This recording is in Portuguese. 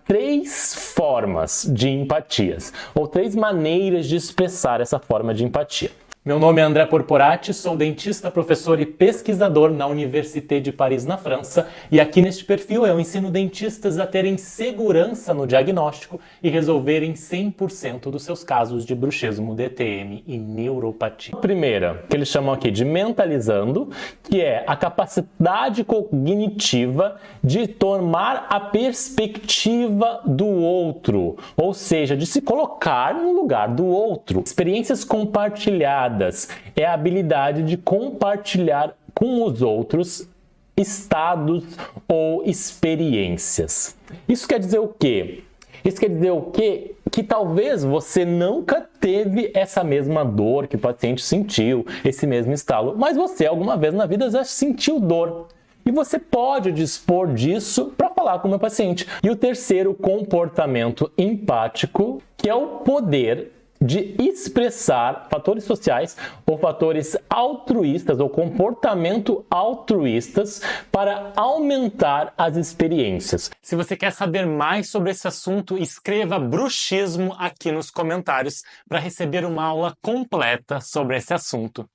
três formas de empatias, ou três maneiras de expressar essa forma de empatia. Meu nome é André Corporati, sou dentista, professor e pesquisador na Université de Paris, na França, e aqui neste perfil eu ensino dentistas a terem segurança no diagnóstico e resolverem 100% dos seus casos de bruxismo, DTM e neuropatia. A primeira, que eles chamam aqui de mentalizando, que é a capacidade cognitiva de tomar a perspectiva do outro, ou seja, de se colocar no lugar do outro. Experiências compartilhadas é a habilidade de compartilhar com os outros estados ou experiências. Isso quer dizer o quê? Isso quer dizer o quê? Que talvez você nunca teve essa mesma dor que o paciente sentiu, esse mesmo estalo, mas você alguma vez na vida já sentiu dor. E você pode dispor disso para falar com o meu paciente. E o terceiro, comportamento empático, que é o poder de expressar fatores sociais ou fatores altruístas ou comportamento altruístas para aumentar as experiências. Se você quer saber mais sobre esse assunto, escreva bruxismo aqui nos comentários para receber uma aula completa sobre esse assunto.